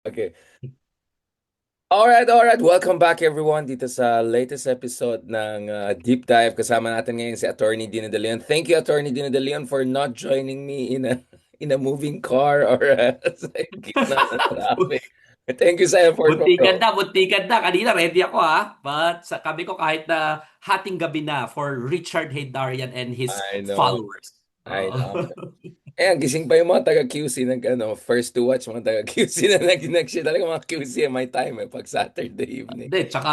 Okay. Alright. Welcome back everyone dito sa latest episode ng Deep Dive. Kasama natin ngayon si Attorney Dino De Leon. Thank you, Attorney Dino De Leon, for not joining me in a moving car or sa gitna ng traffic. Thank you sa effort mo, Muntikan bro. na, muntikan na. Kanina ready ako ha. But sabi ko kahit na hating gabi na for Richard Heydarian and his I know. followers. I Oo. know. Ayan, gising pa yung mga taga-QC first to watch mga taga-QC na nag-share talaga mga QC may time pag Saturday evening. Hindi, tsaka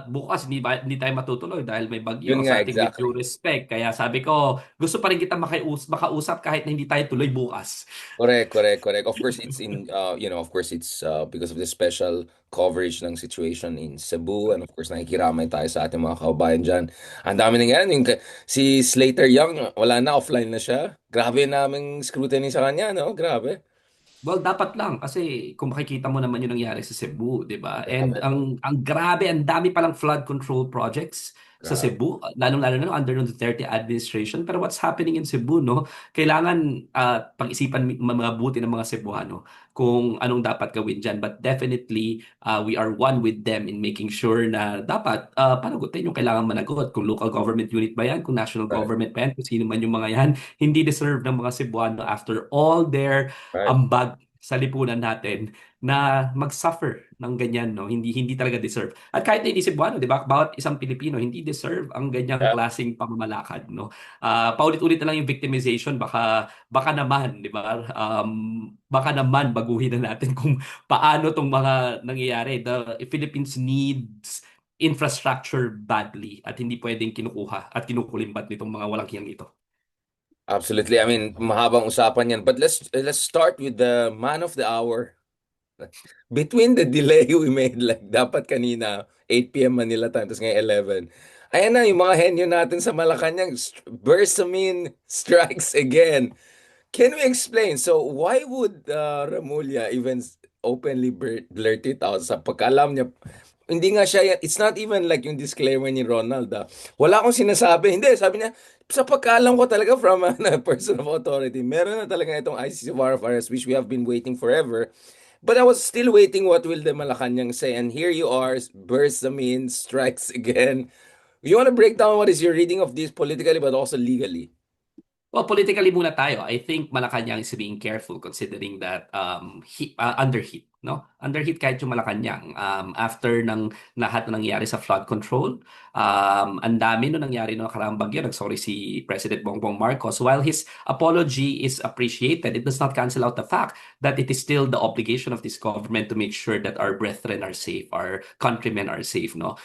bukas hindi tayo matutuloy dahil may Yun bagyo nga, sa ating with exactly. due respect. Kaya sabi ko, gusto pa rin kita makausap kahit na hindi tayo tuloy bukas. Correct. Of course, it's of course, it's because of the special coverage ng situation in Cebu, and of course, nakikiramay tayo sa ating mga kababayan dyan. Ang dami na yan. Si Slater Young, wala na, offline na siya. Grabe naming scrutiny sa kanya, no? Grabe. Well, dapat lang kasi kung makikita mo naman yung nangyari sa Cebu, 'di ba? And Grabe, no? ang grabe, ang dami palang flood control projects sa Grabe. Cebu, lalong-lalo na under ng Duterte administration. Pero what's happening in Cebu, no? Kailangan pag-isipan mabuti ng mga Cebuano kung anong dapat gawin diyan. But definitely we are one with them in making sure na dapat panagutin yung kailangan managot. Kung local government unit ba yan, kung national Right. government ba yan, kung sino man yung mga yan, hindi deserve ng mga Cebuano after all their Right. ambag sa lipunan natin na mag-suffer ng ganyan, no? Hindi talaga deserve. At kahit na hindi Cebuano, 'di ba? Bawat isang Pilipino hindi deserve ang ganyang Yeah. klaseng pamamalakad, no? Paulit-ulit na lang yung victimization, baka naman, 'di ba? Baka naman baguhin na natin kung paano tong mga nangyayari. The Philippines needs infrastructure badly at hindi pwedeng kinukuha at kinukulimbat nitong mga walang hiyang ito. Absolutely. I mean, mahabang usapan yan. But let's start with the man of the hour. Between the delay we made, like dapat kanina 8 p.m. Manila time, tapos ngayon 11. Ayan na, yung mga henyo natin sa Malacanang, Bersamin strikes again. Can we explain? So, why would Remulla even openly blurt it out sa pagkaalam niya? Hindi nga siya, it's not even like yung disclaimer ni Ronald. Wala akong sinasabi. Hindi, sabi niya, sa pagkaalam ko talaga from a person of authority, meron na talaga itong ICC warrant of arrest, which we have been waiting forever. But I was still waiting what will the Malacanang say. And here you are, Bersamin strikes again. You want to break down what is your reading of this politically but also legally? Well, politically muna tayo. I think Malacanang is being careful considering that underheat, no? Underheat kahit yung Malacanang. After ng lahat na nangyari sa flood control, ang dami no nangyari no nakaraang bagyo. Nagsorry si President Bongbong Marcos. While his apology is appreciated, it does not cancel out the fact that it is still the obligation of this government to make sure that our brethren are safe, our countrymen are safe, no?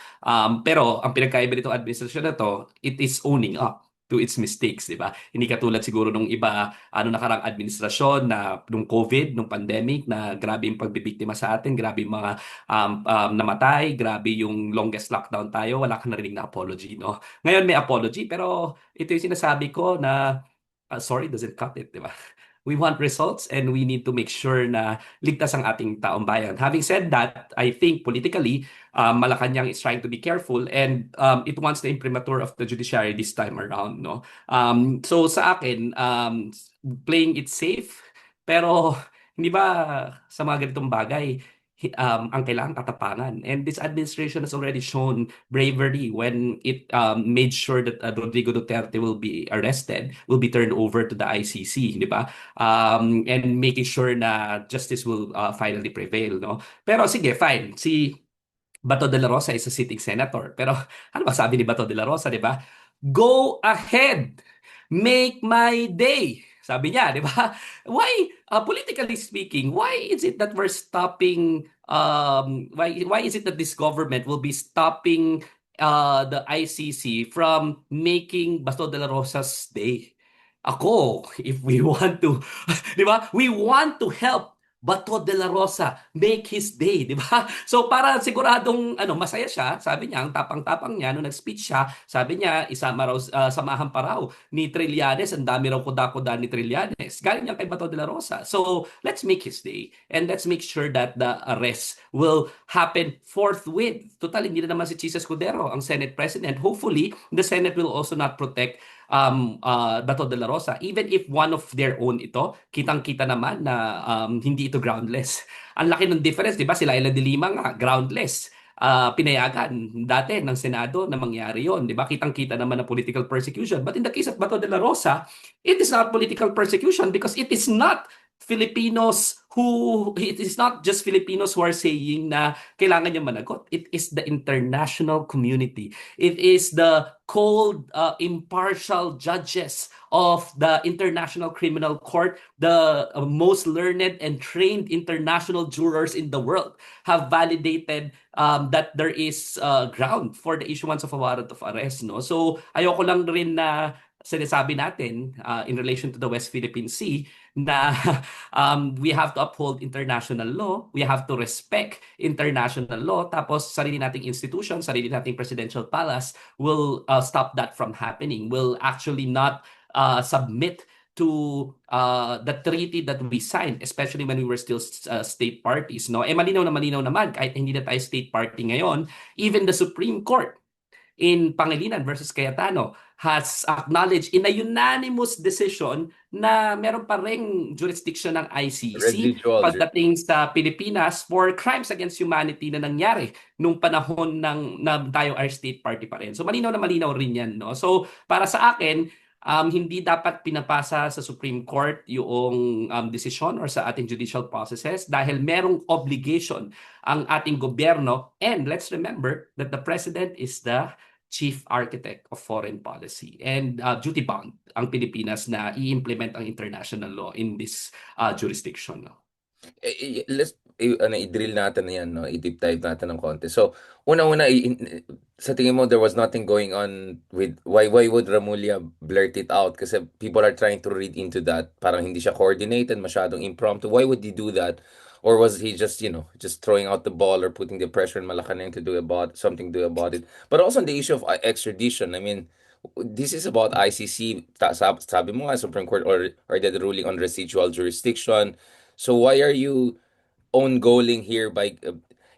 Pero ang pinagkaiba nitong administrasyon na to, it is owning up to its mistakes, di ba? Hindi katulad siguro nung iba, nakarang administrasyon na nung COVID, nung pandemic, na grabe yung pagbibiktima sa atin, grabe yung mga namatay, grabe yung longest lockdown tayo, wala kang narinig na apology, no? Ngayon may apology, pero ito yung sinasabi ko na sorry doesn't cut it, di ba? We want results and we need to make sure na ligtas ang ating taong bayan. Having said that, I think politically, Malacanang is trying to be careful and it wants the imprimatur of the judiciary this time around, no? So sa akin, playing it safe, pero hindi ba sa mga ganitong bagay, ang kailangan katapangan. And this administration has already shown bravery when it made sure that Rodrigo Duterte will be arrested, will be turned over to the ICC, di ba? And making sure na justice will finally prevail, no? Pero sige, fine. Si Bato de la Rosa is a sitting senator. Pero ano ba sabi ni Bato de la Rosa, di ba? Go ahead! Make my day! Sabi niya, di ba? Why, politically speaking, why is it that we're stopping, why is it that this government will be stopping the ICC from making Bato de la Rosa's day? Ako, if we want to, di ba? We want to help Bato de la Rosa make his day, di ba? So para siguradong masaya siya, sabi niya, ang tapang-tapang niya nung nag-speech siya, sabi niya samahan pa raw ni Trillanes, ang dami raw kuda-kuda ni Trillanes. Galing niya kay Bato de la Rosa. So let's make his day and let's make sure that the arrest will happen forthwith. Total, hindi na naman si Jesus Cudero ang Senate President. Hopefully, the Senate will also not protect Bato de la Rosa, even if one of their own ito, kitang-kita naman na hindi ito groundless. Ang laki ng difference, di ba? Sila Ila de Lima nga, groundless. Pinayagan dati ng Senado na mangyari yon, di ba? Kitang-kita naman na political persecution. But in the case of Bato de la Rosa, it is not political persecution because it is not it is not just Filipinos who are saying na kailangan niya managot. It is the international community. It is the cold, impartial judges of the International Criminal Court, the most learned and trained international jurors in the world have validated that there is ground for the issuance of a warrant of arrest. No? So ayoko lang rin na sinasabi natin in relation to the West Philippine Sea na we have to uphold international law, we have to respect international law, tapos sarili nating institution, sarili nating presidential palace will stop that from happening, will actually not submit to the treaty that we signed, especially when we were still state parties. No? Malinaw na malinaw naman, kahit hindi na tayo state party ngayon, even the Supreme Court in Pangilinan versus Cayetano has acknowledged in a unanimous decision na meron pa ring jurisdiction ng ICC pagdating sa Pilipinas for crimes against humanity na nangyari nung panahon na tayo are state party pa rin. So malinaw na malinaw rin yan. No? So para sa akin, hindi dapat pinapasa sa Supreme Court yung desisyon or sa ating judicial processes dahil merong obligation ang ating gobyerno, and let's remember that the President is the chief architect of foreign policy and duty bound ang Pilipinas na i-implement ang international law in this jurisdiction. No? Let's i-drill natin na yan, no? I-deep dive natin ng konti. So, una-una, sa tingin mo, there was nothing going on with, why would Remulla blurt it out? Kasi people are trying to read into that. Parang hindi siya coordinated, masyadong impromptu. Why would he do that? Or was he just, just throwing out the ball or putting the pressure on Malacanang to do something to do about it? But also on the issue of extradition, I mean, this is about ICC, sabi mo nga, Supreme Court or the ruling on residual jurisdiction. So why are you ongoing here by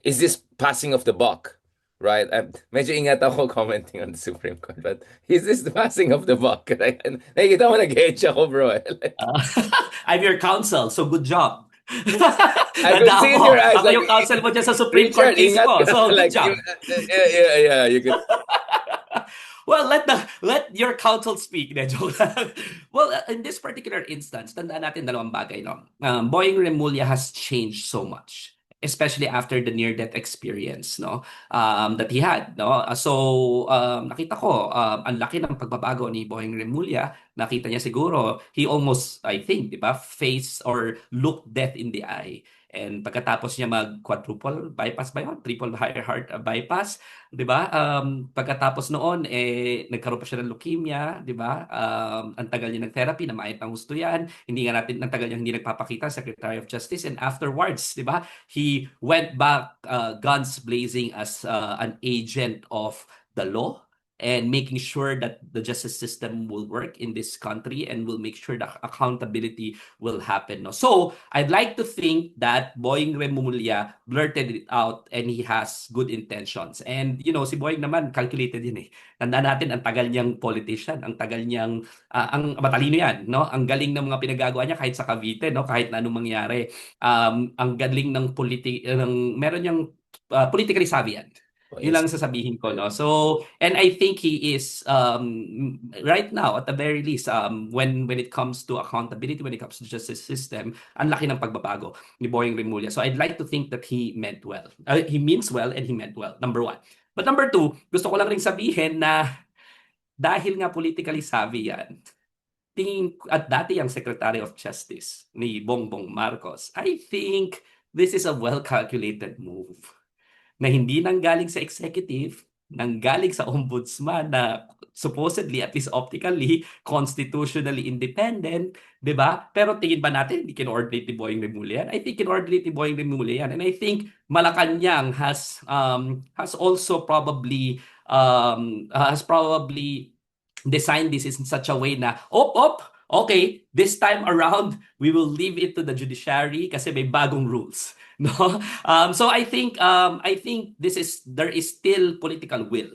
is this passing of the buck, right? Medyo ingat ako commenting on the Supreme Court, but is this the passing of the buck? Nakikita mo nag-hedge ako, bro. I'm your counsel, so good job. I could see in your eyes. Ako yung counsel mo dyan sa Supreme Court case ko. So, good job. Yeah, you could. Well, let your counsel speak. Joke lang. Well, in this particular instance, tandaan natin dalawang bagay. No? Boying Remulla has changed so much, especially after the near-death experience that he had. No? So, nakita ko, ang laki ng pagbabago ni Boying Remulla. Nakita niya siguro, he almost, I think, faced or looked death in the eye. And pagkatapos niya mag-quadruple bypass ba yun? Triple heart bypass, di ba? Pagkatapos noon, nagkaroon pa siya ng leukemia, di ba? Ang tagal niya ng therapy, namayat ng gusto yan. Ang tagal niya hindi nagpapakita, Secretary of Justice. And afterwards, di ba? He went back guns blazing as an agent of the law, and making sure that the justice system will work in this country and will make sure that accountability will happen. No? So, I'd like to think that Boying Remulla blurted it out and he has good intentions. And, si Boying naman, calculated yun eh. Tandaan natin, ang tagal niyang politician, ang tagal niyang, ang matalino yan, no? Ang galing ng mga pinagagawa niya kahit sa Cavite, no? Kahit na anong mangyari. Ang galing ng meron niyang politically savvy yan. Yun lang sasabihin ko, no? So, and I think he is right now at the very least when it comes to accountability, when it comes to justice system, ang laki ng pagbabago ni Boying Remulla. So I'd like to think that he meant well. He means well and he meant well. Number one. But number two, gusto ko lang ring sabihin na dahil nga politically savvy yan, tingin at dati ang Secretary of Justice ni Bongbong Marcos, I think this is a well-calculated move na hindi nanggaling sa executive, nanggaling sa ombudsman na supposedly, at least optically, constitutionally independent, di ba? Pero tingin ba natin, hindi kinoordinate ni Boying Remulla yan? I think kinoordinate ni Boying Remulla yan. And I think Malacanang has also probably designed this in such a way na, okay, this time around, we will leave it to the judiciary kasi may bagong rules. No, so I think there is still political will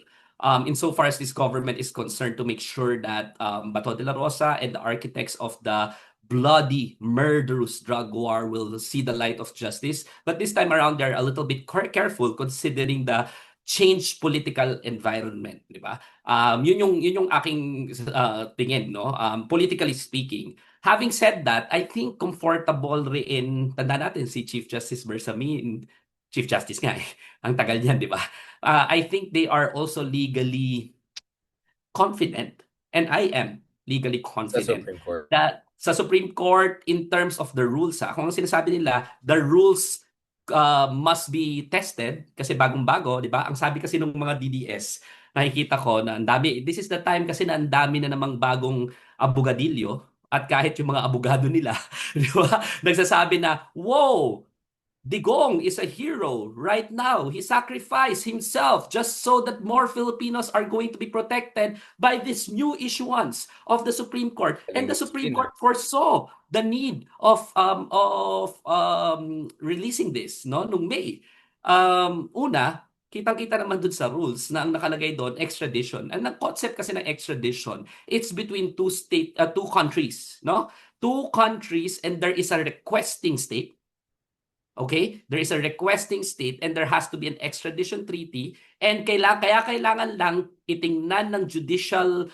insofar as this government is concerned, to make sure that Bato de la Rosa and the architects of the bloody, murderous drug war will see the light of justice. But this time around, they're a little bit careful considering the changed political environment, di ba? Yun yung aking tingin, no? Politically speaking. Having said that, I think comfortable rin, tanda natin si Chief Justice Bersamin, Chief Justice nga eh. Ang tagal niyan, di ba? I think they are also legally confident, and I am legally Sa confident Supreme Court. that sa Supreme Court, in terms of the rules, kung ang sinasabi nila, the rules must be tested kasi bagong-bago, di ba? Ang sabi kasi ng mga DDS, nakikita ko na ang dami, this is the time kasi na ang dami na namang bagong abogadilyo at kahit yung mga abogado nila, di ba? Nagsasabi na, wow, Digong is a hero right now. He sacrificed himself just so that more Filipinos are going to be protected by this new issuance of the Supreme Court. And the Supreme Court foresaw the need of releasing this no nung May. Una, kitang-kita naman dun sa rules na ang nakalagay doon extradition. And ang concept kasi ng extradition, it's between two countries, no? Two countries and there is a requesting state. Okay? There is a requesting state and there has to be an extradition treaty and kaya kailangan lang itingnan ng judicial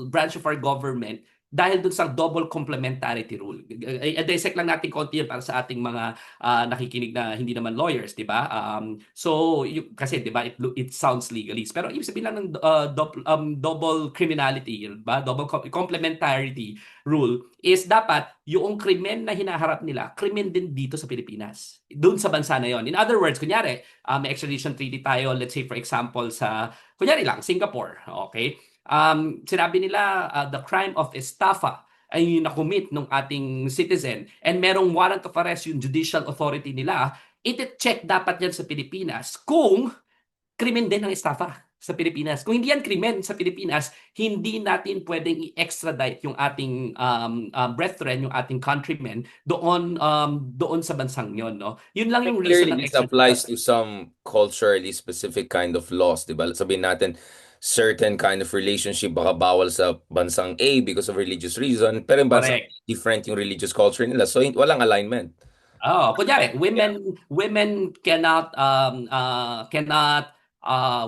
branch of our government dahil dun sa double complementarity rule. I-dissect lang natin konti yan para sa ating mga nakikinig na hindi naman lawyers, di ba? Kasi di ba it sounds legalese. Pero ibig sabihin lang ng double criminality, di ba? Double complementarity rule is dapat yung krimen na hinaharap nila, krimen din dito sa Pilipinas. Doon sa bansa na yon. In other words, kunyari, may extradition treaty tayo, let's say for example kunyari lang, Singapore, okay? Sinabi nila the crime of estafa ay nakumit ng ating citizen and merong warrant of arrest yung judicial authority nila, iti-check dapat yan sa Pilipinas kung krimen din ang estafa sa Pilipinas. Kung hindi yan krimen sa Pilipinas, hindi natin pwedeng i-extradite yung ating brethren, yung ating countrymen doon sa bansang yon, no? Yun lang yung reason Clearly, ng this applies extradition. to some culturally specific kind of laws, di ba? Sabihin natin, certain kind of relationship baka bawal sa bansang A because of religious reason, pero yung bansang Correct. B, different yung religious culture nila. So, walang alignment. Kunyari, Yeah. women cannot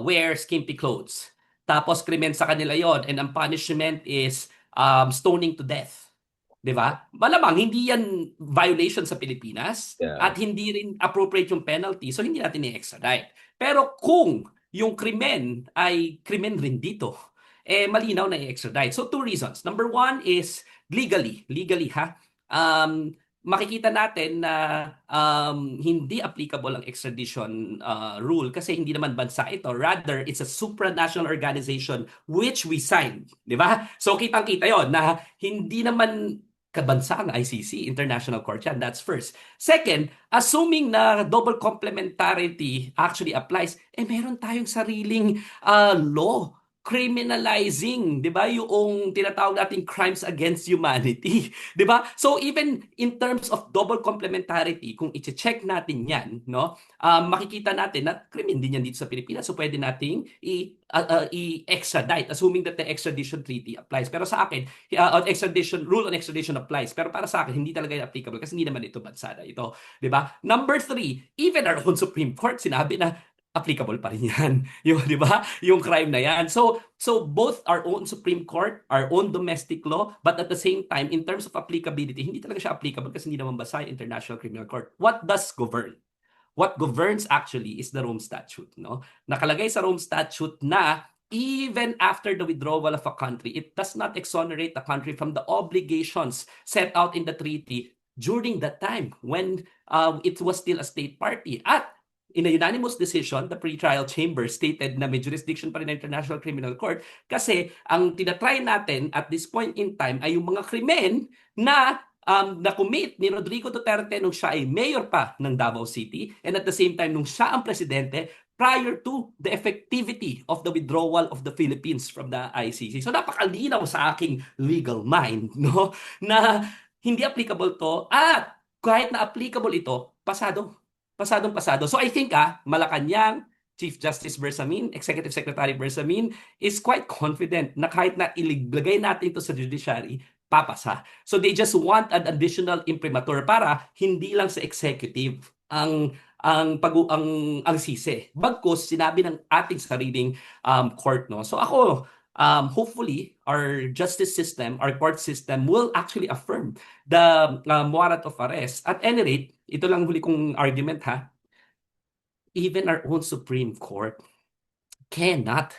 wear skimpy clothes. Tapos krimen sa kanila 'yon and ang punishment is stoning to death. 'Di ba? Malamang hindi yan violation sa Pilipinas Yeah. at hindi rin appropriate yung penalty, so hindi natin i-extradite. Pero kung yung krimen ay krimen rin dito, malinaw na i-extradite. So two reasons. Number one is legally ha. Makikita natin na hindi applicable ang extradition rule kasi hindi naman bansa ito. Rather, it's a supranational organization which we signed. Di ba? So, kitang-kita yon na hindi naman kabansa ang ICC, International Court yan. That's first. Second, assuming na double complementarity actually applies, meron tayong sariling law criminalizing, 'di ba, yung tinatawag nating crimes against humanity, 'di ba? So even in terms of double complementarity, kung i-check natin 'yan, no? Makikita natin na krimen din 'yan dito sa Pilipinas. So pwede nating i-extradite assuming that the extradition treaty applies. Pero sa akin, extradition rule on extradition applies. Pero para sa akin hindi talaga yan applicable kasi hindi naman ito bansa na ito, 'di ba? Number three, even our own Supreme Court sinabi na applicable pa rin yan. Yung, di ba? Yung crime na yan. So both our own Supreme Court, our own domestic law, but at the same time, in terms of applicability, hindi talaga siya applicable kasi hindi naman basa yung International Criminal Court. What does govern? What governs actually is the Rome Statute. No? Nakalagay sa Rome Statute na even after the withdrawal of a country, it does not exonerate the country from the obligations set out in the treaty during that time when it was still a state party. At in a unanimous decision, the pre-trial chamber stated na may jurisdiction pa rin ng International Criminal Court kasi ang tinatry natin at this point in time ay yung mga krimen na na-commit ni Rodrigo Duterte nung siya ay mayor pa ng Davao City and at the same time nung siya ang presidente prior to the effectivity of the withdrawal of the Philippines from the ICC. So napakalinaw sa aking legal mind, no, na hindi applicable to at kahit na applicable ito, pasadong-pasado. So I think Malacanang, Chief Justice Bersamin, Executive Secretary Bersamin, is quite confident na kahit na ilagay natin ito sa judiciary, papasa. So they just want an additional imprimatur para hindi lang sa executive ang sisi. Bagkus sinabi ng ating sariling court, no. So ako, hopefully our justice system, our court system will actually affirm the warrant of arrest. At any rate, ito lang huli kong argument, ha. Even our own Supreme Court cannot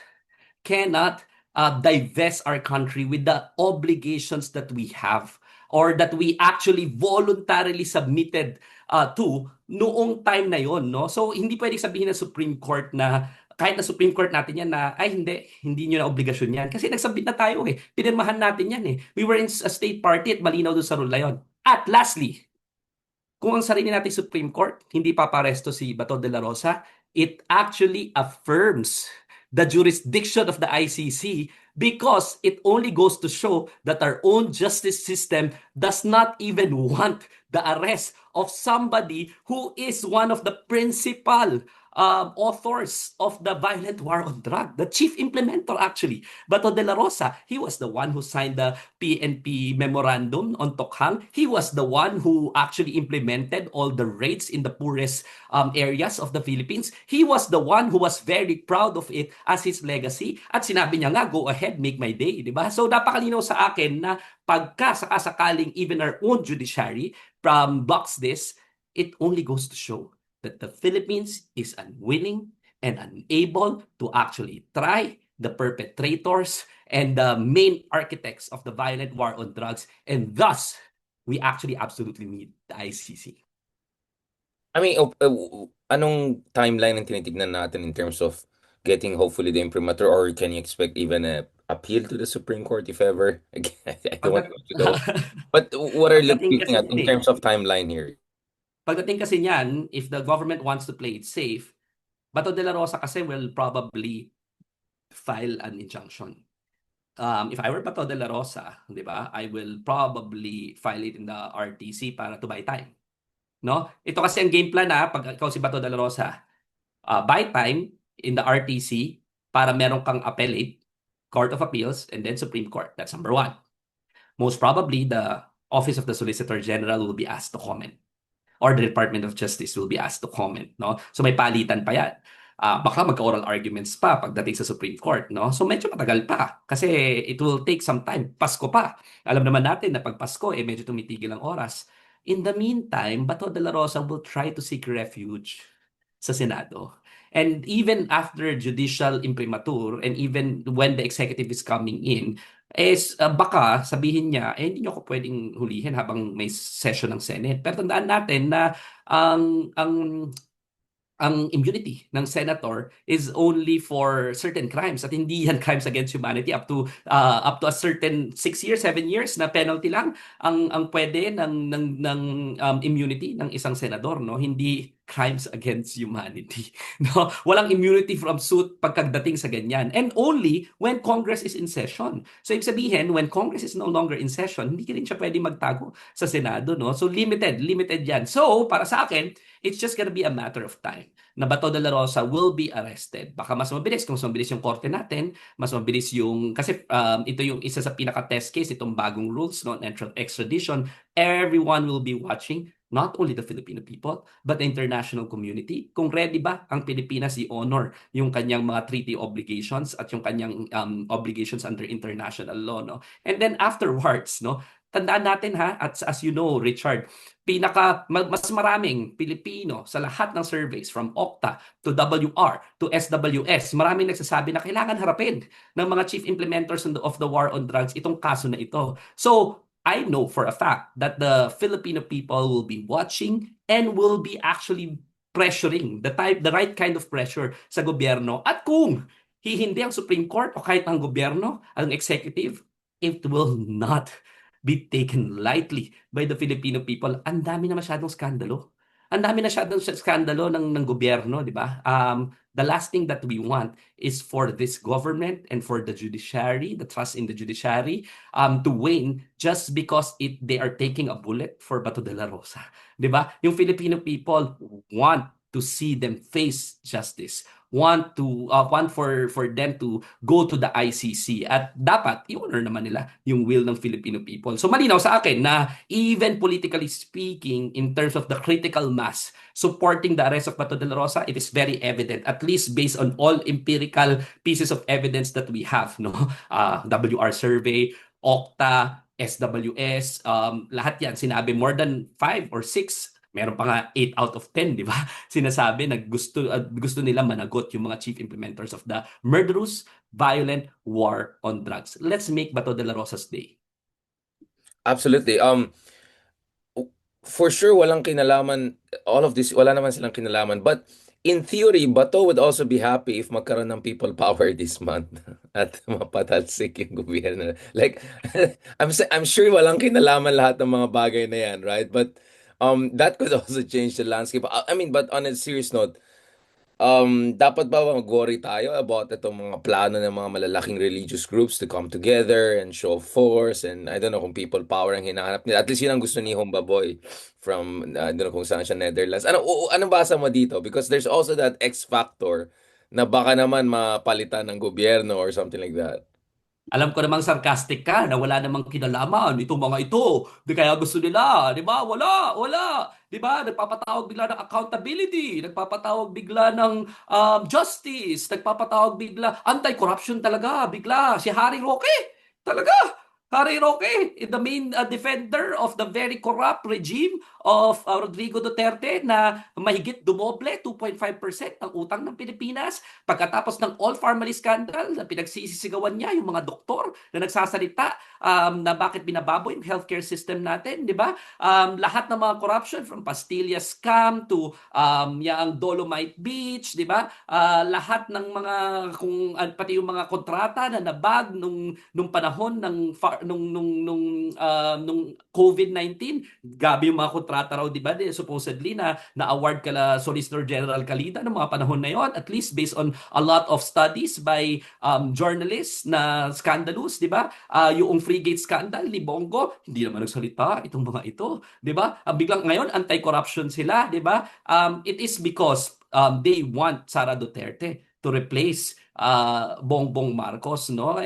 divest our country with the obligations that we have or that we actually voluntarily submitted to noong time na yon, no? So hindi pwedeng sabihin ng Supreme Court na kahit na Supreme Court natin yan na ay hindi nyo na obligasyon yan kasi nagsabit na tayo pinirmahan natin yan we were in a state party at malinaw doon sa rule na yon. At lastly, kung ang sarili nating Supreme Court hindi paparesto si Bato de la Rosa, it actually affirms the jurisdiction of the ICC because it only goes to show that our own justice system does not even want the arrest of somebody who is one of the principal authors of the violent war on drug, the chief implementer actually, Bato de la Rosa. He was the one who signed the PNP memorandum on Tokhang. He was the one who actually implemented all the raids in the poorest areas of the Philippines. He was the one who was very proud of it as his legacy. At sinabi niya nga, go ahead, make my day, di ba? So napakalinaw sa akin na pagka sakasakaling even our own judiciary blocks this, it only goes to show that the Philippines is unwilling and unable to actually try the perpetrators and the main architects of the violent war on drugs, and thus we actually absolutely need the ICC. I mean, anong timeline ang tinitignan natin in terms of getting hopefully the imprimatur, or can you expect even a appeal to the Supreme Court if ever? Again, I don't want to go. But what are you Pagdating looking kasi at in terms of timeline here? Pagdating kasi niyan, if the government wants to play it safe, Bato de la Rosa kasi will probably file an injunction. If I were Bato de la Rosa, di ba, I will probably file it in the RTC para to buy time. No? Ito kasi ang game plan pag ikaw si Bato de la Rosa, buy time in the RTC para meron kang appellate, Court of Appeals, and then Supreme Court. That's number one. Most probably, the Office of the Solicitor General will be asked to comment, or the Department of Justice will be asked to comment, no? So may palitan pa yan. Baka magka-oral arguments pa pagdating sa Supreme Court, no? So medyo matagal pa kasi it will take some time. Pasko pa. Alam naman natin na pag Pasko, medyo tumitigil ang oras. In the meantime, Bato de la Rosa will try to seek refuge sa Senado. And even after judicial imprimatur, and even when the executive is coming in, baka sabihin niya, hindi niyo ako pwedeng hulihin habang may session ng Senate. Pero tandaan natin na ang immunity ng senator is only for certain crimes at hindi yan crimes against humanity up to a certain 6 years, 7 years na penalty lang ang pwede ng immunity ng isang senador, no? Hindi crimes against humanity, no? Walang immunity from suit pagkadating sa ganyan, and only when Congress is in session. So ibig sabihin, when Congress is no longer in session, hindi rin siya pwede magtago sa Senado, no? So limited yan. So para sa akin, it's just gonna be a matter of time na Bato de la Rosa will be arrested. Baka mas mabilis kung mas mabilis yung korte natin, mas mabilis yung kasi ito yung isa sa pinaka-test case itong bagong rules, no, extradition. Everyone will be watching, not only the Filipino people, but the international community. Kung ready ba ang Pilipinas i-honor yung kanyang mga treaty obligations at yung kanyang obligations under international law, no? And then afterwards, no, tandaan natin at as you know, Richard, mas maraming Pilipino sa lahat ng surveys from Okta to WR to SWS, maraming nagsasabi na kailangan harapin ng mga chief implementers of the war on drugs itong kaso na ito. So, I know for a fact that the Filipino people will be watching and will be actually pressuring the right kind of pressure sa gobyerno. At kung hihindi ang Supreme Court o kahit ang gobyerno, ang executive, it will not be taken lightly by the Filipino people. Ang dami na masyadong skandalo. Ang dami na masyadong skandalo ng gobyerno, di ba? The last thing that we want is for this government and for the judiciary, the trust in the judiciary, to wane just because they are taking a bullet for Bato de la Rosa. Di ba? Yung Filipino people want to see them face justice, want for them to go to the ICC at dapat i-honor naman nila yung will ng Filipino people. So malinaw sa akin na even politically speaking in terms of the critical mass supporting the arrest of Bato de la Rosa, it is very evident, at least based on all empirical pieces of evidence that we have, no? WR survey, Okta, SWS, lahat yan sinabi more than 5 or 6, meron pa nga 8 out of 10, di ba? Sinasabi na gusto nila managot yung mga chief implementers of the murderous, violent war on drugs. Let's make Bato de la Rosa's day. Absolutely. For sure, walang kinalaman, all of this, wala naman silang kinalaman. But in theory, Bato would also be happy if magkaroon ng people power this month at mapatalsik yung gobyerno. Like, I'm sure walang kinalaman lahat ng mga bagay na yan, right? But that could also change the landscape. I mean, but on a serious note, dapat ba mag-worry tayo about itong mga plano ng mga malalaking religious groups to come together and show force and I don't know kung people power ang hinahanap nila. At least yun ang gusto ni Humbaboy from, I don't know kung saan siya, Netherlands. Anong basa mo dito? Because there's also that X factor na baka naman mapalitan ng gobyerno or something like that. Alam ko namang sarcastic ka na wala namang kinalaman itong mga ito. Di kaya gusto nila, di ba? Wala. Di ba? Nagpapatawag bigla ng accountability, nagpapatawag bigla ng justice, nagpapatawag bigla, anti-corruption talaga, bigla. Si Harry Roque, talaga. Harry Roque, the main defender of the very corrupt regime of Rodrigo Duterte na mahigit dumoble, 2.5% ang utang ng Pilipinas. Pagkatapos ng all-family scandal na pinagsisisigawan niya yung mga doktor na nagsasalita na bakit binababoy yung healthcare system natin, di ba? Lahat ng mga corruption from Pastilla scam to yung Dolomite Beach, di ba? Lahat ng mga pati yung mga kontrata na nabag nung panahon nung COVID-19, gabi yung mga kontrata raw, di ba? Supposedly na-award kala Solicitor General Calida ng mga panahon na yon, at least based on a lot of studies by journalists na scandalous, di ba? Yung Freegate scandal ni Bongo, hindi naman nagsalita itong mga ito, di ba? Biglang ngayon anti-corruption sila, di ba? It is because they want Sara Duterte to replace Bongbong Marcos, no?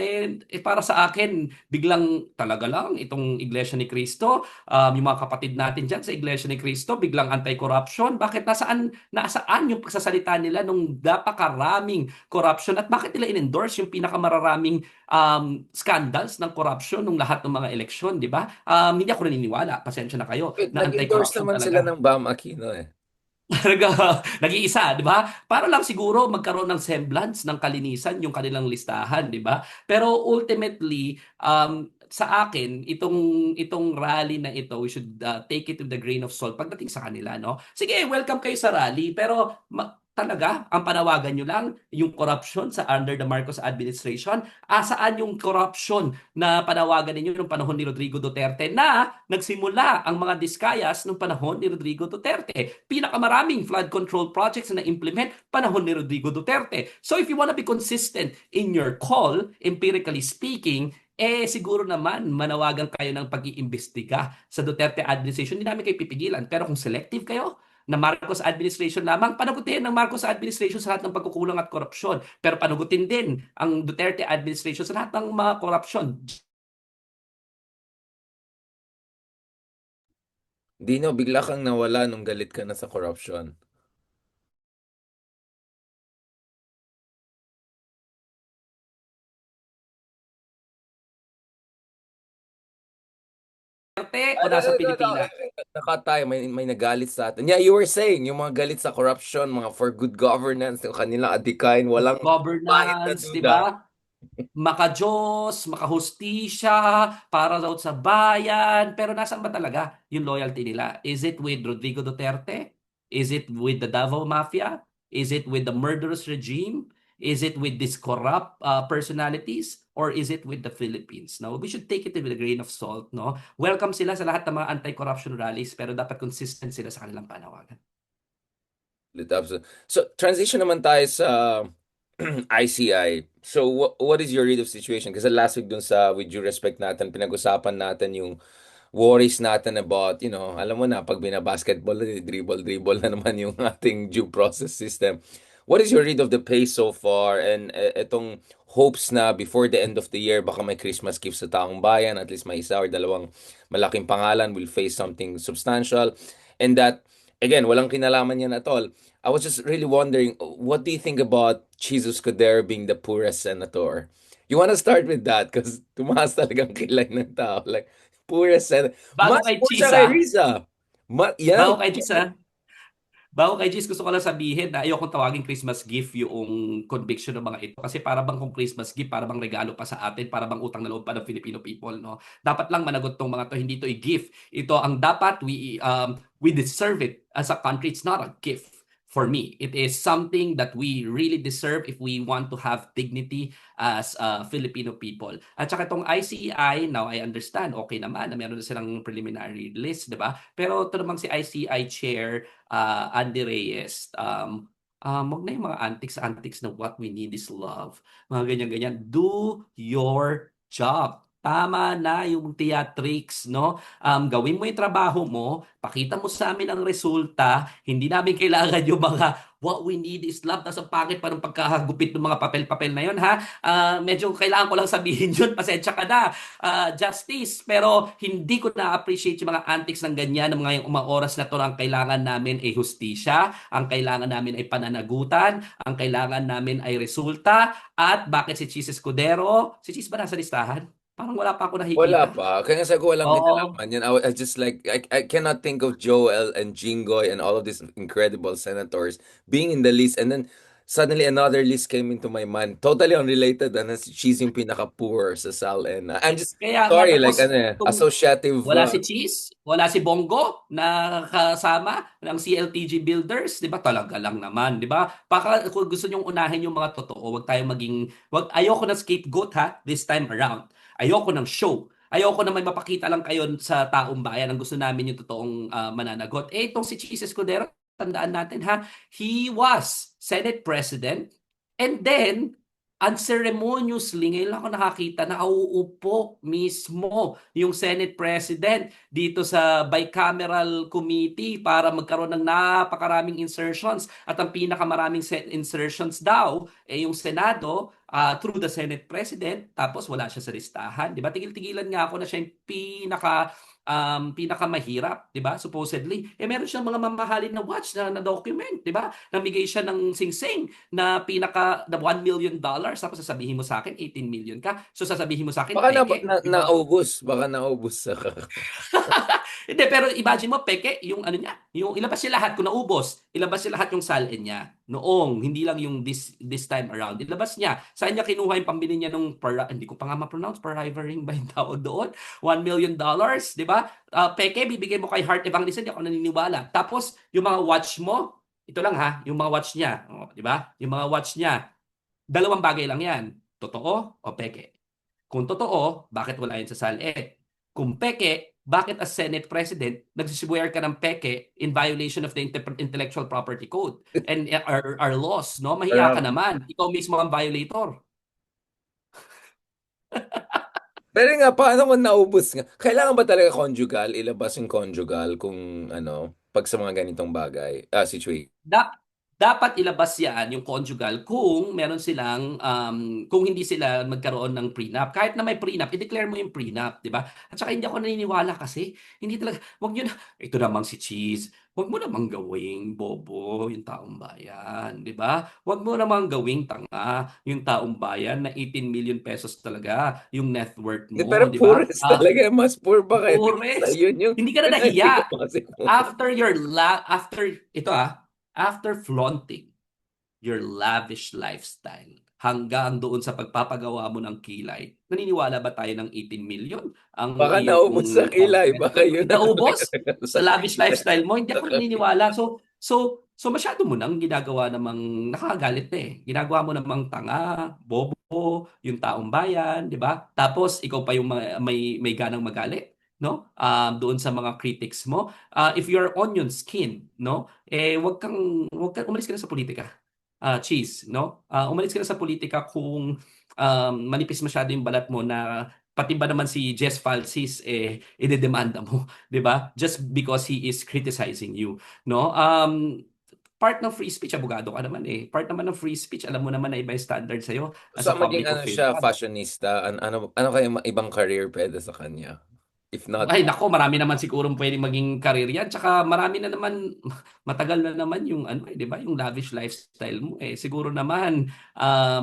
Para sa akin, biglang talaga lang itong Iglesia ni Cristo, yung mga kapatid natin diyan sa Iglesia ni Cristo, biglang anti-corruption. Bakit nasaan yung pagsasalita nila nung napakaraming corruption at bakit nila in-endorse yung pinakamararaming scandals ng corruption nung lahat ng mga eleksyon, di ba? Hindi ako naniniwala, pasensya na kayo, Wait, na nag-endorse anti-corruption naman sila talaga. ng Bam Aquino eh. Talaga, nag-iisa, di ba? Para lang siguro magkaroon ng semblance ng kalinisan yung kanilang listahan, di ba? Pero ultimately, sa akin, itong rally na ito, we should take it with the grain of salt pagdating sa kanila, no? Sige, welcome kayo sa rally, pero talaga, ang panawagan nyo lang, yung corruption sa under the Marcos administration, saan yung corruption na panawagan ninyo nung panahon ni Rodrigo Duterte na nagsimula ang mga diskayas nung panahon ni Rodrigo Duterte. Pinakamaraming flood control projects na implement panahon ni Rodrigo Duterte. So if you wanna be consistent in your call, empirically speaking, siguro naman manawagan kayo ng pag-iimbestiga sa Duterte administration. Hindi namin kayo pipigilan. Pero kung selective kayo, na Marcos administration lamang, panagutin ng Marcos administration sa lahat ng pagkukulang at korupsyon. Pero panagutin din ang Duterte administration sa lahat ng mga korupsyon. Dino, bigla kang nawala nung galit ka na sa corruption. O nasa Pilipinas. Nakatay, may nagalit sa atin. Yeah, you were saying, yung mga galit sa corruption, mga for good governance, yung kanilang adikain, walang kahit na Governance, di duda. ba? Maka-Diyos, maka-hustisya, para daw sa bayan. Pero nasaan ba talaga yung loyalty nila? Is it with Rodrigo Duterte? Is it with the Davao Mafia? Is it with the murderous regime? Is it with these corrupt personalities? Or is it with the Philippines? No, we should take it with a grain of salt. No, welcome sila sa lahat ng mga anti-corruption rallies, pero dapat consistent sila sa kanilang panawagan. So, transition naman tayo sa ICI. So, what is your read of situation? Kasi last week dun sa With Due Respect natin, pinag-usapan natin yung worries natin about, alam mo na, pag binabasketball, dribble na naman yung ating due process system. what is your read of the pace so far and etong hopes na before the end of the year baka may Christmas gift sa taong bayan, at least may isa or dalawang malaking pangalan will face something substantial, and that again walang kinalaman yan at all. I was just really wondering, what do you think about Jesus Cordero being the poorest senator? You want to start with that because tumaas talagang kilay ng tao, like poorest senator, Bago mas kay poor siya Cheese, kay Riza. Yan. bago kay Cheese, bago kay Cheese, gusto ko lang sabihin na ayokong tawagin Christmas gift yung conviction ng mga ito. Kasi para bang kung Christmas gift, para bang regalo pa sa atin, para bang utang na loob pa ng Filipino people, no? Dapat lang managot tong mga to, hindi to a gift. Ito ang dapat we deserve it as a country. It's not a gift. For me, it is something that we really deserve if we want to have dignity as Filipino people. At saka itong ICI, now I understand, okay naman na meron na silang preliminary list, di ba? Pero ito namang si ICI Chair Andy Reyes, wag na yung mga antics na what we need is love. Mga ganyan-ganyan. Do your job. Tama na yung theatrics, no? Gawin mo yung trabaho mo, pakita mo sa amin ang resulta, hindi namin kailangan yung mga what we need is love. Tapos ang pangit pa ng pagkakagupit ng mga papel-papel na yun, ha? Medyo kailangan ko lang sabihin yun, pasensya ka na, Justice. Pero hindi ko na-appreciate yung mga antics ng ganyan, ng mga oras na to na ang kailangan namin ay hustisya, ang kailangan namin ay pananagutan, ang kailangan namin ay resulta. At bakit si Chis Escudero? Si Chis ba nasa listahan? Parang wala pa ako Wala nakikita. pa. Kaya nga sabi ko walang Oo. kinalaman yan. I just like, I cannot think of Joel and Jinggoy and all of these incredible senators being in the list. And then suddenly another list came into my mind. Totally unrelated. And she's yung pinaka-poor sa SAL. And I'm just Kaya nga sorry, like, tapos kung associative. wala si Cheese, wala si Bongo na kasama ng CLTG Builders, 'di ba? Talaga lang naman, 'di ba? Baka kung gusto niyo unahin yung mga totoo, wag tayong ayoko ng scapegoat ha this time around. Ayoko ng show. Ayoko na may mapakita lang kayo sa taong bayan. Ang gusto namin yung totoong mananagot. Itong si Cheese Escudero, tandaan natin ha, he was Senate President and then unceremoniously, ngayon lang ako nakakita na uuupo mismo yung Senate President dito sa bicameral committee para magkaroon ng napakaraming insertions. At ang pinakamaraming insertions daw ay yung Senado through the Senate President, tapos wala siya sa listahan. Di ba? Tigil-tigilan nga ako na siya yung pinakamahirap, 'di ba? Supposedly. Meron siyang mga mamahalin na watch na document, 'di ba? Namigay siya ng singsing na the $1 million, tapos sasabihin mo sa akin 18 million ka. So sasabihin mo sa akin Baka peke, 'di ba? naubos. Baka naubos sa Hindi, pero imagine mo, peke, yung ano niya, yung ilabas niya lahat, kung naubos, ilabas niya lahat yung salin niya. Noong, hindi lang yung this time around. Ilabas niya. Saan niya kinuha yung pambili niya nung, hindi ko pa nga ma-pronounce, Perivering ba yung tawag doon? $1 million, di ba? Peke, bibigay mo kay Heart Evangelist, hindi ako naniniwala. Tapos, yung mga watch mo, ito lang ha, yung mga watch niya, di ba? Yung mga watch niya, dalawang bagay lang yan. Totoo o peke? Kung totoo, bakit wala yun sa SALE? Kung peke, bakit as Senate President, nagsiswear ka ng peke in violation of the Intellectual Property Code and our laws, no? Mahiya ka Correct. naman. Ikaw mismo ang violator. Pero nga, paano kung naubos nga? Kailangan ba talaga conjugal? Ilabas yung conjugal kung pag sa mga ganitong bagay, situation. Da dapat ilabas yan, yung conjugal, kung meron silang, kung hindi sila magkaroon ng prenup. Kahit na may prenup, i-declare mo yung prenup, di ba? At saka hindi ako naniniwala kasi, hindi talaga, wag nyo na, ito namang si Cheese, wag mo namang gawing bobo yung taong bayan, di ba? Wag mo namang gawing tanga yung taong bayan na 18 million pesos talaga yung net worth Pero mo, di ba? poorest talaga. Mas poor ba kay Risa? Pures. Yun yung, Hindi ka yun na ang hindi ko nahiya kasi after flaunting your lavish lifestyle hanggang doon sa pagpapagawa mo ng kilay, naniniwala ba tayo ng 18 million ang baka naubos sa iyong kilay. net Baka worth? yun ang Naubos sa sa lavish kilay. lifestyle mo? Hindi ako naniniwala. So masyado mo nang ginagawa namang nakakagalit na eh. Ginagawa mo namang tanga, bobo, yung taong bayan, di ba? Tapos ikaw pa yung may ganang magalit, no? Doon sa mga critics mo. If you're onion skin, no? Wag kang umalis ka na sa politika. Cheese, no? Umalis ka na sa politika kung manipis masyado yung balat mo na pati ba naman si Jess Falsis idedemanda mo, 'di ba? Just because he is criticizing you, no? part ng free speech, abogado ka naman eh. Part naman ng free speech, alam mo naman na iba yung standard sa'yo as So a maging public ano siya, official. fashionista, ano kaya ibang career pwede sa kanya? If not, Ay, nako, marami naman sigurong pwedeng maging career yan. Tsaka marami na naman, matagal na naman yung ano, eh, di ba? Yung lavish lifestyle mo eh. Siguro naman,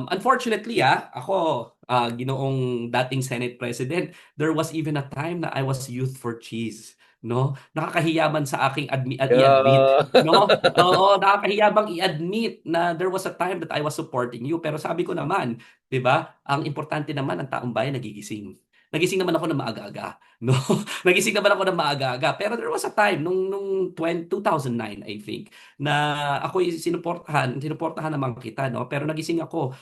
unfortunately ako, ginoong dating Senate President, there was even a time na I was youth for cheese. No? Nakakahiya man sa aking i-admit. yeah. No? Oo, nakakahiya bang i-admit na there was a time that I was supporting you. Pero sabi ko naman, di ba? Ang importante naman, ang taong bayan nagigising. Nagising naman ako ng maaga-aga. No? Nagising naman ako ng maaga-aga. Pero there was a time, nung 2009, I think, na ako'y sinuportahan naman kita, no? Pero nagising ako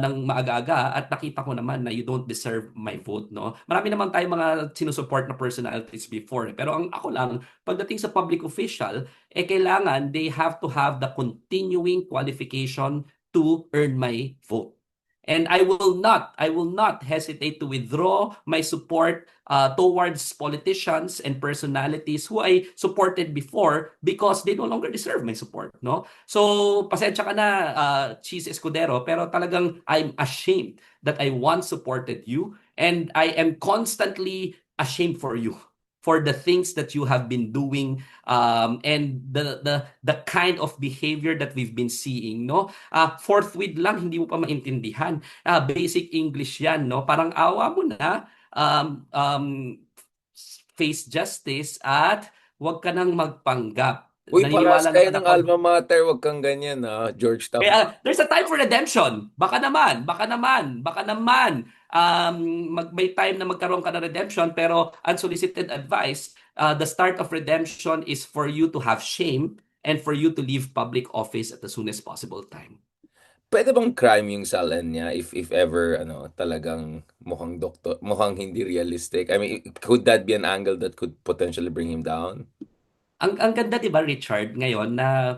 ng maaga-aga at nakita ko naman na you don't deserve my vote, no? Marami naman tayong mga sinusupport na personalities before, eh. Pero ang ako lang, pagdating sa public official, kailangan they have to have the continuing qualification to earn my vote. And I will not hesitate to withdraw my support towards politicians and personalities who I supported before because they no longer deserve my support, no? So, pasensya ka na, Cheese Escudero, pero talagang I'm ashamed that I once supported you and I am constantly ashamed for you for the things that you have been doing and the kind of behavior that we've been seeing, no? Forthwith lang, hindi mo pa maintindihan. Basic English yan, no? Parang awa mo na, face justice at huwag ka nang magpanggap. Uy, parehas Naniniwala kayo naman ng ako. alma mater, wag kang ganyan Georgetown. There's a time for redemption. Baka naman, may time na magkaroon ka ng redemption, pero unsolicited advice, the start of redemption is for you to have shame and for you to leave public office at the soonest possible time. Pwede bang crime yung salin niya if ever talagang mukhang doktor, mukhang hindi realistic? I mean, could that be an angle that could potentially bring him down? Ang ganda 'di ba Richard ngayon na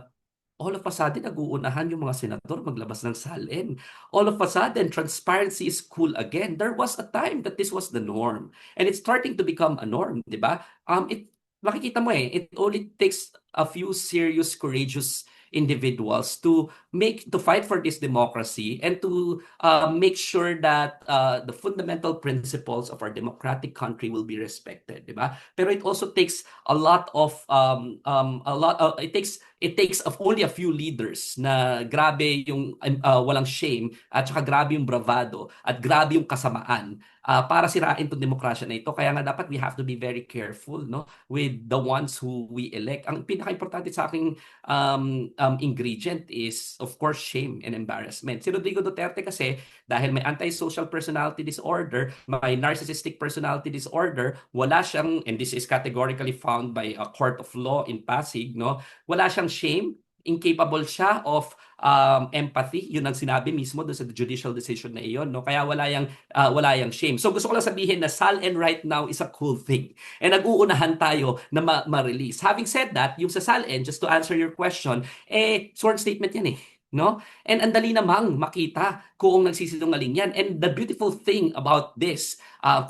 all of a sudden nag-uunahan yung mga senador maglabas ng salin. All of a sudden transparency is cool again. There was a time that this was the norm and it's starting to become a norm, 'di ba? Makikita mo it only takes a few serious courageous individuals to fight for this democracy and to make sure that the fundamental principles of our democratic country will be respected, 'di ba? Pero it also takes a lot of it takes of only a few leaders na grabe yung walang shame at saka grabe yung bravado at grabe yung kasamaan para sirain tong demokrasya na ito. Kaya nga dapat we have to be very careful, no, with the ones who we elect. Ang pinaka-importante sa aking ingredient is of course shame and embarrassment. Si Rodrigo Duterte kasi dahil may antisocial personality disorder, may narcissistic personality disorder, wala siyang, and this is categorically found by a court of law in Pasig, no, wala siyang shame, incapable siya of empathy. Yun ang sinabi mismo doon sa judicial decision na iyon, no? Kaya wala yang shame. So gusto ko lang sabihin na SALN right now is a cool thing. And nag-uunahan tayo na ma-release. Having said that, yung sa SALN, just to answer your question, sworn statement yan eh. No? And ang dali namang makita kung nagsisinungaling yan. And the beautiful thing about this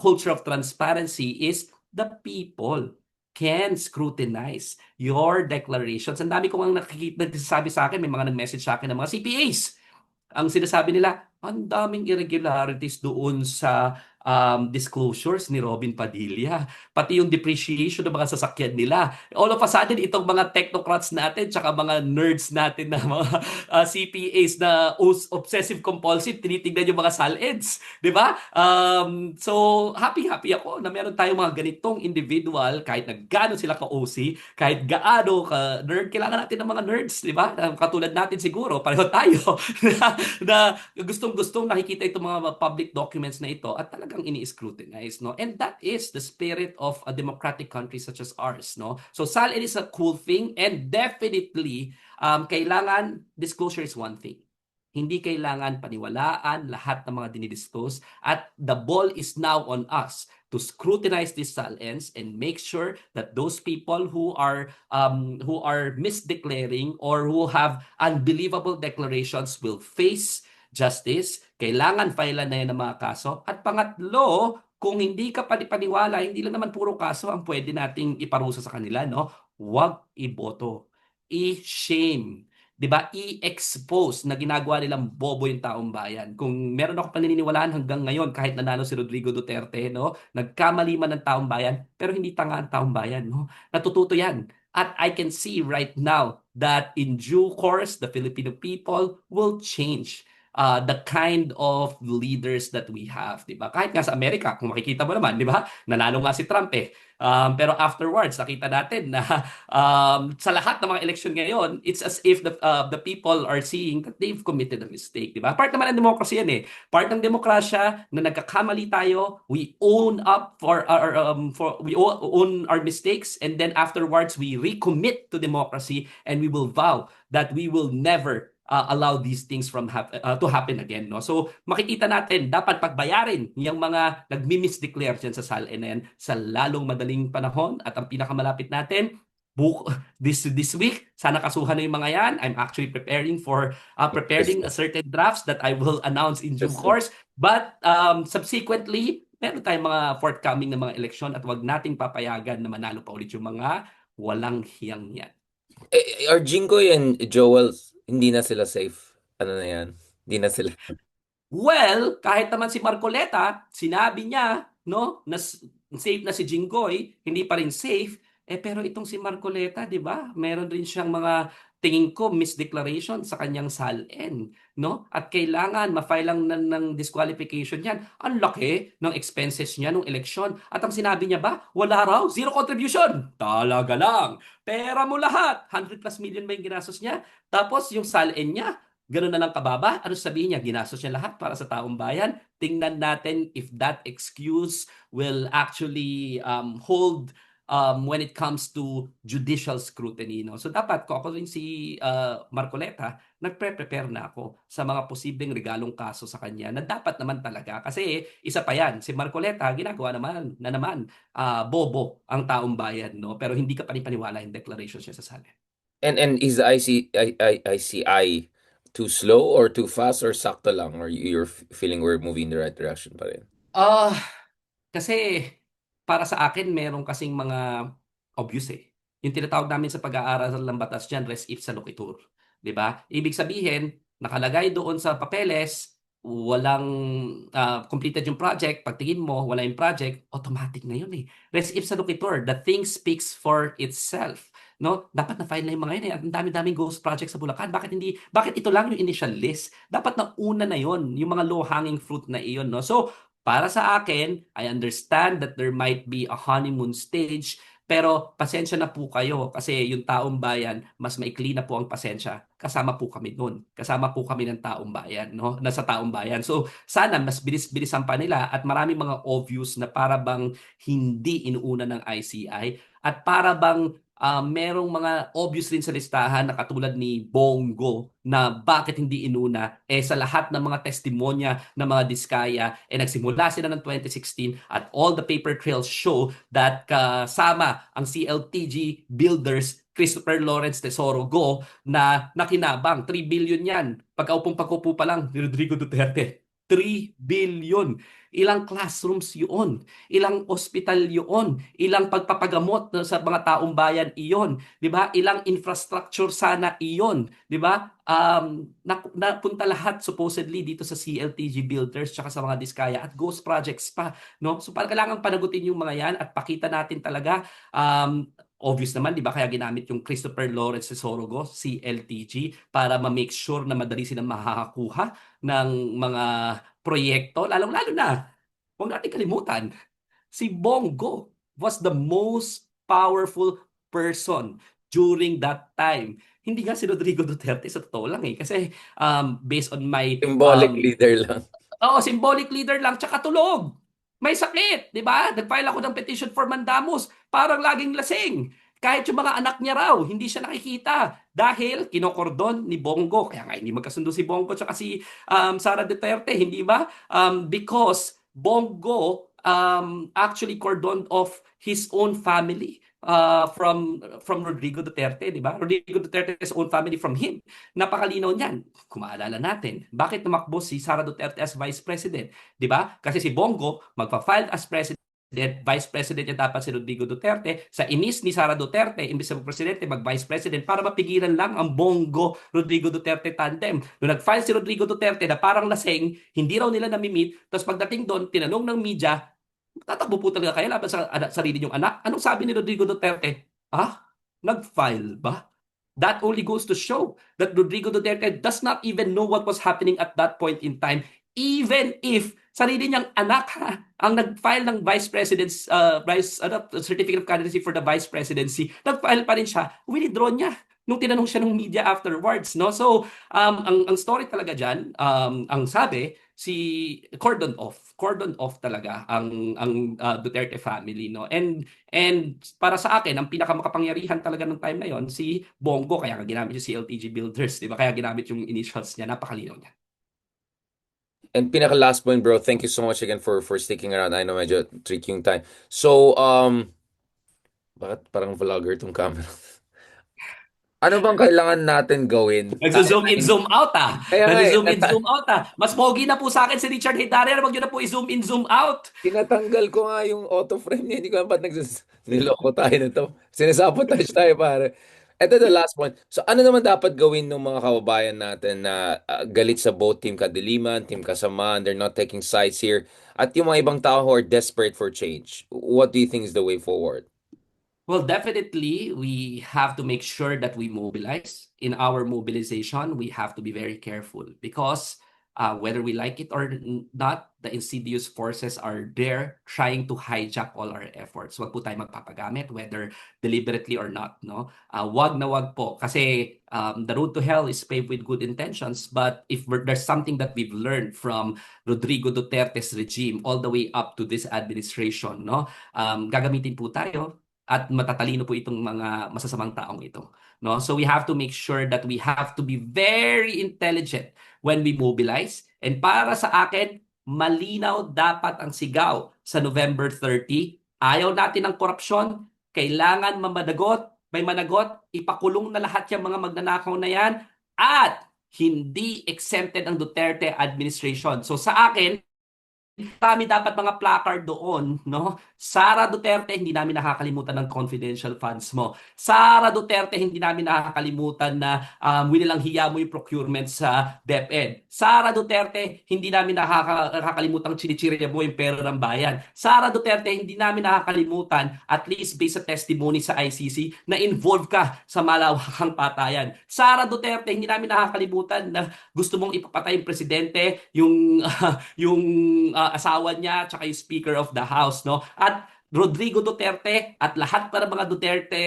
culture of transparency is the people can scrutinize your declarations. Ang dami ko ang nagsasabi sa akin, may mga nag-message sa akin ng mga CPAs. Ang sinasabi nila, ang daming irregularities doon sa disclosures ni Robin Padilla. Pati yung depreciation ng mga sasakyan nila. All of a sudden, itong mga technocrats natin, tsaka mga nerds natin na mga CPAs na obsessive-compulsive, tinitignan yung mga SALEDs. Di ba? So, happy-happy ako na meron tayong mga ganitong individual, kahit na gaano sila ka-OC, kahit gaano ka-nerd, kailangan natin ng mga nerds, di ba? Katulad natin siguro, pareho tayo, na gustong-gustong nakikita itong mga public documents na ito at talagang ini-scrutinize, no? And that is the spirit of a democratic country such as ours, no? So SALN is a cool thing and definitely kailangan disclosure is one thing. Hindi kailangan paniwalaan lahat ng mga dinidisclose at the ball is now on us to scrutinize these SALNs and make sure that those people who are misdeclaring or who have unbelievable declarations will face justice. Kailangan filean na yan ng mga kaso. At pangatlo, kung hindi ka paniwala, hindi lang naman puro kaso ang pwede nating iparusa sa kanila, no? Huwag iboto. I-shame. 'di ba, i-expose na ginagawa nilang bobo yung taong bayan. Kung meron ako paniniwalaan hanggang ngayon kahit nanalo si Rodrigo Duterte, no, nagkamali man ng taong bayan, pero hindi tanga ang taong bayan, no. Natututo 'yan. At I can see right now that in due course the Filipino people will change the kind of leaders that we have, 'di ba? Kahit nga sa Amerika, kung makikita mo naman, 'di ba? Nanalo nga si Trump eh. Pero afterwards, nakita natin na sa lahat ng mga eleksyon ngayon, it's as if the people are seeing that they've committed a mistake, di ba? Part naman ng demokrasya yan eh. Part ng demokrasya na nagkakamali tayo, we own up we own our mistakes, and then afterwards we recommit to democracy, and we will vow that we will never allow these things to happen again, no. So makikita natin dapat pagbayarin yung mga nagmi-misdeclare diyan sa SALN na yan sa lalong madaling panahon. At ang pinakamalapit natin this week, sana kasuhan na yung mga yan. I'm actually Yes, preparing a certain drafts that I will announce in due yes. course, but subsequently meron tayong mga forthcoming na mga eleksyon at wag nating papayagan na manalo pa ulit yung mga walang hiyang yan. Are Jinggoy and Joel, hindi na sila safe? Ano na yan? Hindi na sila. Well, kahit naman si Marcoleta, sinabi niya, no, na safe na si Jinggoy, hindi pa rin safe. Pero itong si Marcoleta, 'di ba? Meron rin siyang mga tingin ko misdeclaration sa kanyang SALN, no? At kailangan ma-file lang ng disqualification 'yan. Ang laki ng expenses niya nung eleksyon. At ang sinabi niya ba, wala raw, zero contribution. Talaga lang. Pera mo lahat. 100 plus million ba yung ginastos niya? Tapos yung SALN niya, ganun na lang kababa. Ano sabihin niya? Ginastos niya lahat para sa taong bayan. Tingnan natin if that excuse will actually hold when it comes to judicial scrutiny. No? So dapat ko ako rin si Marcoleta, nagpre-prepare na ako sa mga posibleng regalong kaso sa kanya na dapat naman talaga. Kasi isa pa yan, si Marcoleta ginagawa naman bobo ang taong bayan. No? Pero hindi ka panipaniwala yung declaration siya sa salin. And is the ICI too slow or too fast or sakto lang? Or you're feeling we're moving in the right direction pa rin? Ah, Kasi para sa akin meron kasing mga obvious eh. Yung tinatawag namin sa pag-aaral ng batas diyan, res ipsa loquitur, 'di ba? Ibig sabihin, nakalagay doon sa papeles, walang completed yung project, pagtingin mo wala yung project, automatic na yun eh. Res ipsa loquitur, the thing speaks for itself. No, dapat na file na yung mga yun eh. Ang dami-daming ghost project sa Bulacan. Bakit ito lang yung initial list? Dapat na una na yon, yung mga low hanging fruit na iyon, no? So, para sa akin, I understand that there might be a honeymoon stage, pero pasensya na po kayo kasi yung taong bayan, mas maikli na po ang pasensya. Kasama po kami noon. Kasama po kami ng taong bayan, no? Nasa taong bayan. So, sana mas bilis-bilisan pa nila at maraming mga obvious na para bang hindi inuuna ng ICI at para bang merong mga obvious rin sa listahan na katulad ni Bongo na bakit hindi inuna sa lahat ng mga testimonya ng mga diskaya nagsimula sila ng 2016 at all the paper trails show that kasama ang CLTG builders Christopher Lawrence Tesoro Go na nakinabang 3 billion yan pagkaupo pa lang ni Rodrigo Duterte. 3 billion. Ilang classrooms yun? Ilang ospital yun? Ilang pagpapagamot sa mga taong bayan iyon? 'Di ba? Ilang infrastructure sana iyon? 'Di ba? Napunta lahat supposedly dito sa CLTG builders tsaka sa mga diskaya at ghost projects pa, no? So parang kailangan panagutin yung mga yan at pakita natin talaga obvious naman, 'di ba? Kaya ginamit yung Christopher Lawrence Tesoro, CLTG, para ma-make sure na madali silang makakakuha ng mga proyekto, lalong-lalo na, huwag natin kalimutan, si Bongo was the most powerful person during that time. Hindi nga si Rodrigo Duterte sa totoo lang eh. Kasi based on my Symbolic leader lang. symbolic leader lang, tsaka tulog. May sakit, di ba? Nag-file ako ng petition for mandamus. Parang laging lasing. Kahit yung mga anak niya raw, hindi siya nakikita. Dahil kinokordon ni Bongo. Kaya nga, hindi magkasundo si Bongo tsaka si Sara Duterte, hindi ba? Because Bongo actually cordoned off his own family from Rodrigo Duterte, di ba? Rodrigo Duterte's own family from him. Napakalinaw niyan. Kung maalala natin, bakit tumakbo si Sara Duterte as Vice President? Di ba? Kasi si Bongo magpa-file as President Vice President niya dapat si Rodrigo Duterte. Sa inis ni Sara Duterte, imbis na presidente, mag-Vice President para mapigilan lang ang Bongo Rodrigo Duterte tandem. Nung nag-file si Rodrigo Duterte na parang lasing, hindi raw nila nami-meet, tapos pagdating doon, tinanong ng media, tatakbo po talaga kayo laban sa sarili niyong anak? Anong sabi ni Rodrigo Duterte? Ah, nag-file ba? That only goes to show that Rodrigo Duterte does not even know what was happening at that point in time. Even if sarili niyang anak ang nag-file ng vice president's certificate of candidacy for the vice presidency, nag-file pa rin siya, withdraw niya nung tinanong siya ng media afterwards, no? So, ang story talaga diyan, ang sabi si cordon off talaga ang Duterte family, no? And para sa akin, ang pinakamakapangyarihan talaga ng time na yon si Bongo, kaya ginamit yung CLTG Builders, di ba? Kaya ginamit yung initials niya, napakalinaw niya. And pinaka last point, bro, thank you so much again for sticking around. I know medyo tricky yung time. So, bakit parang vlogger tong camera? Ano bang kailangan natin gawin? Nagzo-zoom in, zoom out ah. Kaya nga eh, Nagzo-zoom in, zoom out ah. Mas pogi na po sa akin si Richard Hidarian. Wag nyo na po i-zoom in, zoom out. tinatanggal ko nga yung auto frame niya. Hindi ko alam ba't niloko tayo na to. Sinasabotage tayo, pare. Ito the last point. So ano naman dapat gawin ng mga kababayan natin na galit sa both Team Kadiliman, Team Kasamaan, they're not taking sides here, at yung mga ibang tao who are desperate for change? What do you think is the way forward? Well, definitely, we have to make sure that we mobilize. In our mobilization, we have to be very careful because whether we like it or not, the insidious forces are there trying to hijack all our efforts. Wag po tayo magpapagamit, whether deliberately or not. No, wag na wag po. Kasi the road to hell is paved with good intentions. But if there's something that we've learned from Rodrigo Duterte's regime all the way up to this administration, no, gagamitin po tayo at matatalino po itong mga masasamang taong ito, no? So we have to make sure that we have to be very intelligent when we mobilize. And para sa akin, malinaw dapat ang sigaw sa November 30. Ayaw natin ng korupsyon, kailangan may managot, ipakulong na lahat yung mga magnanakaw na yan, at hindi exempted ang Duterte administration. So sa akin, kami dapat mga placard doon, no? Sara Duterte, hindi namin nakakalimutan ng confidential funds mo. Sara Duterte, hindi namin nakakalimutan na winilang hiya mo yung procurement sa DepEd. Sara Duterte, hindi namin nakakalimutan chinichirya mo yung pera ng bayan. Sara Duterte, hindi namin nakakalimutan, at least based sa testimony sa ICC, na involved ka sa malawakang patayan. Sara Duterte, hindi namin nakakalimutan na gusto mong ipapatay yung presidente, yung asawa niya, tsaka yung Speaker of the House, no? At Rodrigo Duterte at lahat para mga Duterte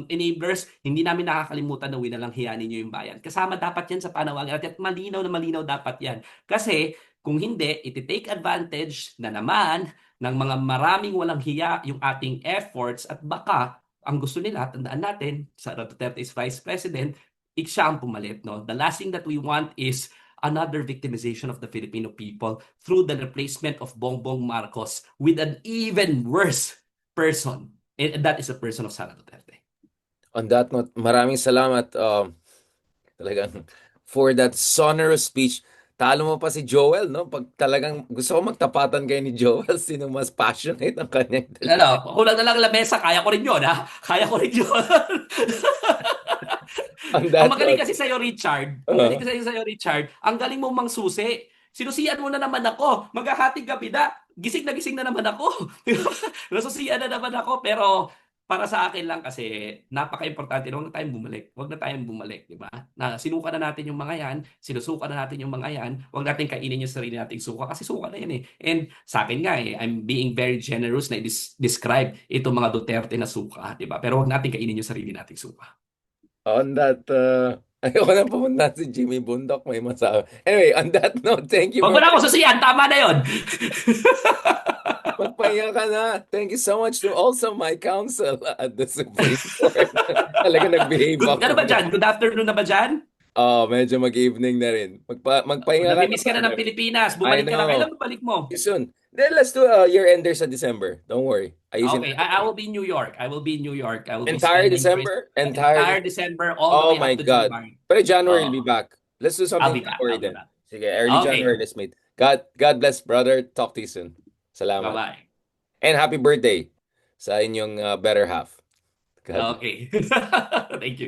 enablers, hindi namin nakakalimutan na winalang hiya ninyo yung bayan. Kasama dapat yan sa panawagan at malinaw na malinaw dapat yan. Kasi kung hindi, iti-take advantage na naman ng mga maraming walang hiya yung ating efforts at baka ang gusto nila, tandaan natin, Sara Duterte is Vice President, siya ang pumalit. No? The last thing that we want is another victimization of the Filipino people through the replacement of Bongbong Marcos with an even worse person. And that is the person of Sara Duterte. On that note, maraming salamat talagang for that sonorous speech. Talo mo pa si Joel, no? Pag talagang gusto ko magtapatan kayo ni Joel, sino mas passionate ang kanyang Ano, kulang na lang lamesa, kaya ko rin yun, ha? Kaya ko rin yun. on Ang that magaling note. kasi sa'yo, Richard, ang galing mong mangsusi. Sinusian mo na naman ako. Maghahating gabi na. Gising na naman ako. Nasusian na naman ako. Pero para sa akin lang kasi napaka-importante na huwag na tayong bumalik. Huwag na tayong bumalik, di ba? Na sinuka na natin yung mga yan, sinusuka na natin yung mga yan, huwag natin kainin yung sarili nating suka kasi suka na yan eh. And sa akin nga I'm being very generous na i-describe itong mga Duterte na suka, di ba? Pero huwag natin kainin yung sarili nating suka. On that, ayoko na pumunta si Jimmy Bundok, may masabi. Anyway, on that note, thank you Huwag mo na ako susiyan, tama na yun. Magpahinga ka na. Thank you so much to also my counsel at the Supreme Court. Talaga nag-behave Good, ako. ano ba dyan? Good afternoon na ba dyan? Medyo mag-evening na rin. Magpahinga ka na, Namimiss ka na ng brother. Pilipinas. I Bumalik ka na. know. Kailan balik mo? See you soon. Then let's do a year-ender sa December. Don't worry. Ayusin Okay, natin. I will be in New York. I will be in New York. I will be Entire spending December? entire December all the Oh way my up to God. January. Pero January, Oh, will be back. Let's do I'll something be back. January I'll be then. back. Sige, early Okay. January, let's meet. God bless, brother. Talk to you soon. Salamat. Bye-bye. And happy birthday sa inyong better half. God Okay. Thank you.